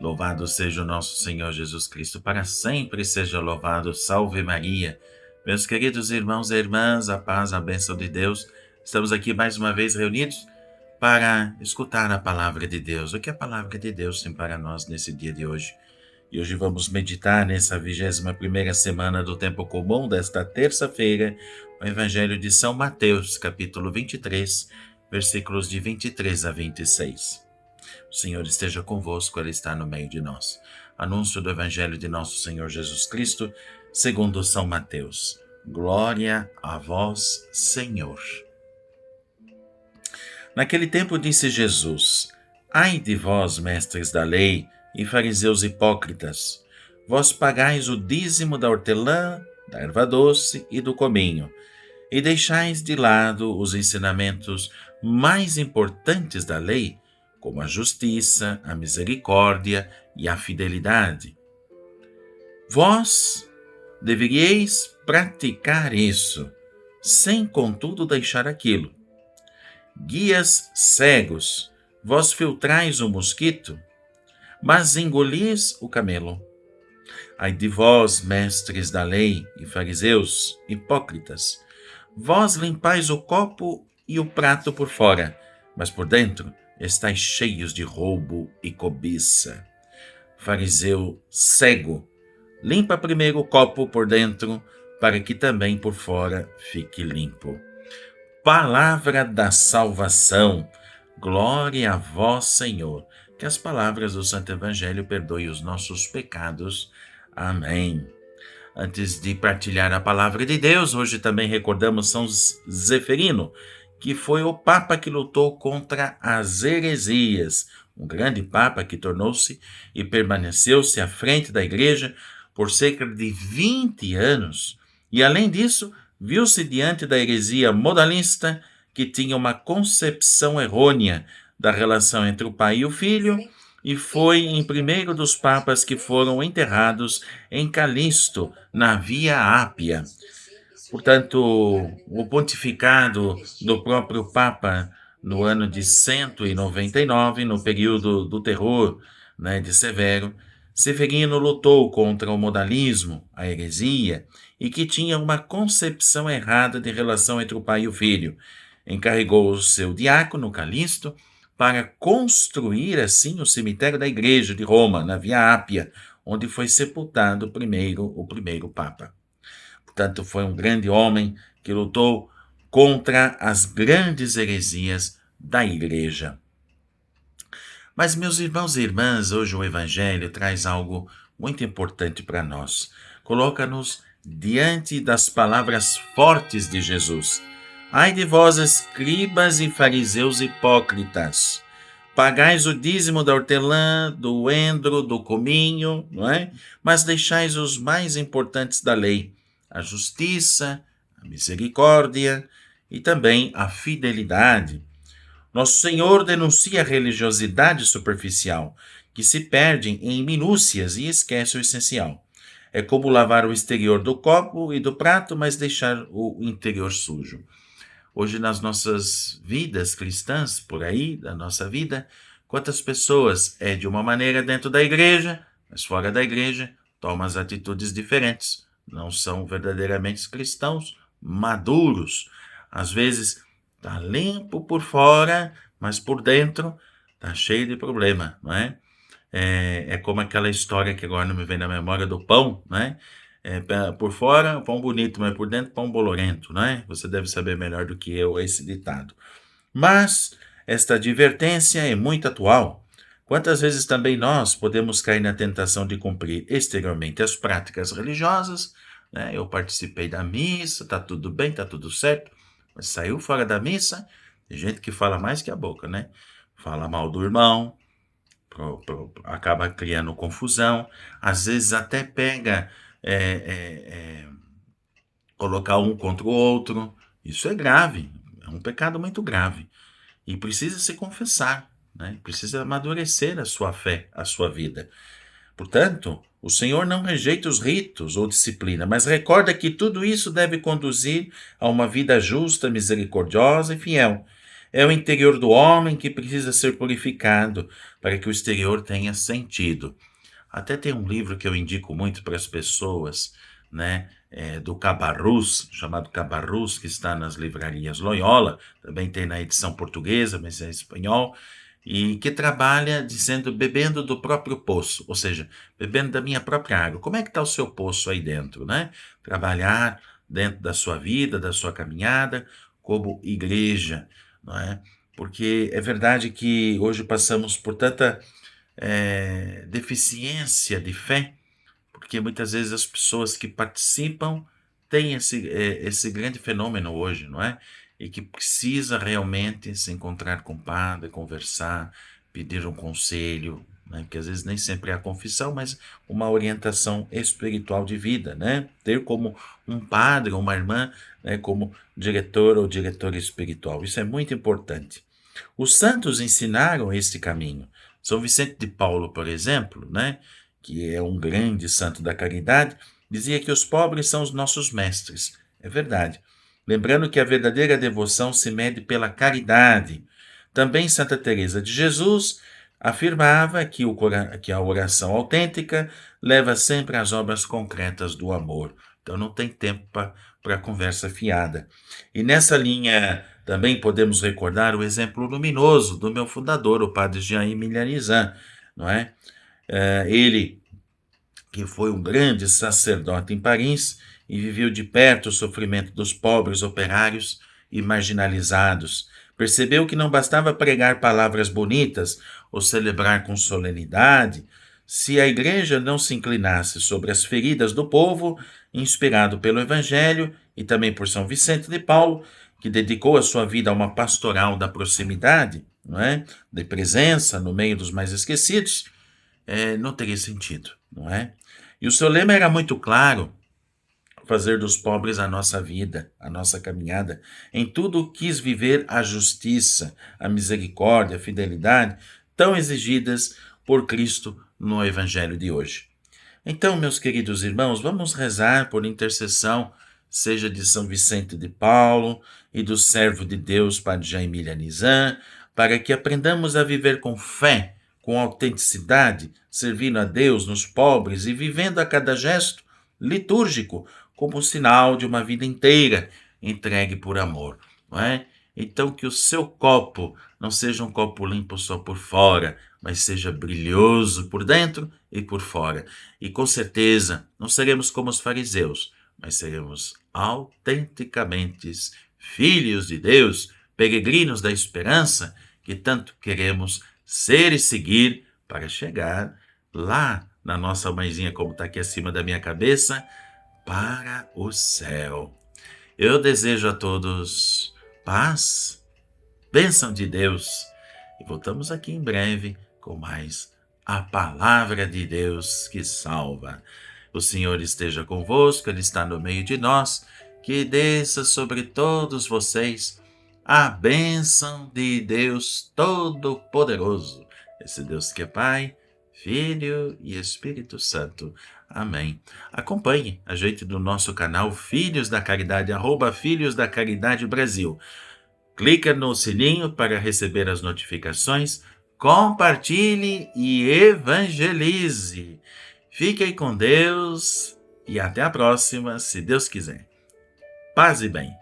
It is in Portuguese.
Louvado seja o nosso Senhor Jesus Cristo, para sempre seja louvado. Salve Maria. Meus queridos irmãos e irmãs, a paz, a bênção de Deus. Estamos aqui mais uma vez reunidos para escutar a palavra de Deus. O que a palavra de Deus tem para nós nesse dia de hoje? E hoje vamos meditar nessa 21ª semana do tempo comum desta terça-feira, o Evangelho de São Mateus, capítulo 23, versículos de 23 a 26. O Senhor esteja convosco, Ele está no meio de nós. Anúncio do Evangelho de nosso Senhor Jesus Cristo, segundo São Mateus. Glória a vós, Senhor. Naquele tempo disse Jesus: Ai de vós, mestres da lei e fariseus hipócritas, vós pagais o dízimo da hortelã, da erva doce e do cominho, e deixais de lado os ensinamentos mais importantes da lei, como a justiça, a misericórdia e a fidelidade. Vós deveríeis praticar isso, sem contudo deixar aquilo. Guias cegos, vós filtrais o mosquito, mas engolis o camelo. Ai de vós, mestres da lei e fariseus, hipócritas, vós limpais o copo e o prato por fora, mas por dentro estáis cheios de roubo e cobiça. Fariseu cego, limpa primeiro o copo por dentro, para que também por fora fique limpo. Palavra da salvação. Glória a vós, Senhor. Que as palavras do Santo Evangelho perdoem os nossos pecados. Amém. Antes de partilhar a palavra de Deus, hoje também recordamos São Zeferino, que foi o Papa que lutou contra as heresias, um grande Papa que tornou-se e permaneceu-se à frente da Igreja por cerca de 20 anos, e além disso, viu-se diante da heresia modalista, que tinha uma concepção errônea da relação entre o Pai e o Filho, e foi em primeiro dos papas que foram enterrados em Calisto, na Via Ápia. Portanto, o pontificado do próprio Papa no ano de 199, no período do terror, de Severo, Severino lutou contra o modalismo, a heresia, e que tinha uma concepção errada de relação entre o pai e o filho. Encarregou o seu diácono, Calisto, para construir assim o cemitério da Igreja de Roma, na Via Ápia, onde foi sepultado o primeiro Papa. Portanto, foi um grande homem que lutou contra as grandes heresias da Igreja. Mas, meus irmãos e irmãs, hoje o Evangelho traz algo muito importante para nós. Coloca-nos diante das palavras fortes de Jesus. Ai de vós, escribas e fariseus hipócritas, pagais o dízimo da hortelã, do endro, do cominho, não é? Mas deixais os mais importantes da lei, a justiça, a misericórdia e também a fidelidade. Nosso Senhor denuncia a religiosidade superficial, que se perde em minúcias e esquece o essencial. É como lavar o exterior do copo e do prato, mas deixar o interior sujo. Hoje, nas nossas vidas cristãs, por aí, da nossa vida, quantas pessoas é de uma maneira dentro da igreja, mas fora da igreja, tomam as atitudes diferentes. Não são verdadeiramente cristãos maduros. Às vezes, está limpo por fora, mas por dentro está cheio de problema, não é? É como aquela história que agora não me vem na memória do pão, né? Por fora, pão bonito, mas por dentro, pão bolorento, não é? Você deve saber melhor do que eu esse ditado. Mas esta advertência é muito atual. Quantas vezes também nós podemos cair na tentação de cumprir exteriormente as práticas religiosas, né? Eu participei da missa, tá tudo bem, tá tudo certo, mas saiu fora da missa, tem gente que fala mais que a boca, né? Fala mal do irmão, acaba criando confusão, às vezes até pega colocar um contra o outro. Isso é grave, é um pecado muito grave e precisa se confessar, né? Precisa amadurecer a sua fé, a sua vida. Portanto, o Senhor não rejeita os ritos ou disciplina, mas recorda que tudo isso deve conduzir a uma vida justa, misericordiosa e fiel. É o interior do homem que precisa ser purificado para que o exterior tenha sentido. Até tem um livro que eu indico muito para as pessoas, né, do Cabarrus, chamado Cabarrus, que está nas livrarias Loyola, também tem na edição portuguesa, mas é em espanhol, e que trabalha dizendo, bebendo do próprio poço, ou seja, bebendo da minha própria água. Como é que está o seu poço aí dentro, né? Trabalhar dentro da sua vida, da sua caminhada, como igreja, não é? Porque é verdade que hoje passamos por tanta deficiência de fé, porque muitas vezes as pessoas que participam têm esse grande fenômeno hoje, não é? E que precisa realmente se encontrar com o padre, conversar, pedir um conselho, né? Porque às vezes nem sempre é a confissão, mas uma orientação espiritual de vida, né? Ter como um padre ou uma irmã, né, como diretor ou diretora espiritual. Isso é muito importante. Os santos ensinaram este caminho. São Vicente de Paulo, por exemplo, né, que é um grande santo da caridade, dizia que os pobres são os nossos mestres. É verdade. Lembrando que a verdadeira devoção se mede pela caridade. Também Santa Teresa de Jesus afirmava que a oração autêntica leva sempre às obras concretas do amor. Então não tem tempo para conversa fiada. E nessa linha também podemos recordar o exemplo luminoso do meu fundador, o padre Jaime Milharizan, não é? Ele, que foi um grande sacerdote em Paris e viveu de perto o sofrimento dos pobres operários e marginalizados, percebeu que não bastava pregar palavras bonitas ou celebrar com solenidade se a igreja não se inclinasse sobre as feridas do povo, inspirado pelo Evangelho e também por São Vicente de Paulo, que dedicou a sua vida a uma pastoral da proximidade, não é? De presença no meio dos mais esquecidos, não teria sentido, não é? E o seu lema era muito claro: fazer dos pobres a nossa vida, a nossa caminhada. Em tudo quis viver a justiça, a misericórdia, a fidelidade, tão exigidas por Cristo no Evangelho de hoje. Então, meus queridos irmãos, vamos rezar por intercessão, seja de São Vicente de Paulo e do servo de Deus, Padre Jaime Nizam, para que aprendamos a viver com fé, com autenticidade, servindo a Deus nos pobres e vivendo a cada gesto litúrgico como sinal de uma vida inteira entregue por amor, não é? Então que o seu copo não seja um copo limpo só por fora, mas seja brilhoso por dentro e por fora. E com certeza não seremos como os fariseus, mas seremos autenticamente filhos de Deus, peregrinos da esperança que tanto queremos ser e seguir para chegar lá na nossa mãezinha, como está aqui acima da minha cabeça, para o céu. Eu desejo a todos paz, bênção de Deus, e voltamos aqui em breve com mais a palavra de Deus que salva. O Senhor esteja convosco, Ele está no meio de nós, que desça sobre todos vocês a bênção de Deus Todo-Poderoso, esse Deus que é Pai, Filho e Espírito Santo. Amém. Acompanhe a gente no nosso canal Filhos da Caridade, @Filhos da Caridade Brasil. Clica no sininho para receber as notificações, compartilhe e evangelize. Fiquem com Deus e até a próxima, se Deus quiser. Paz e bem.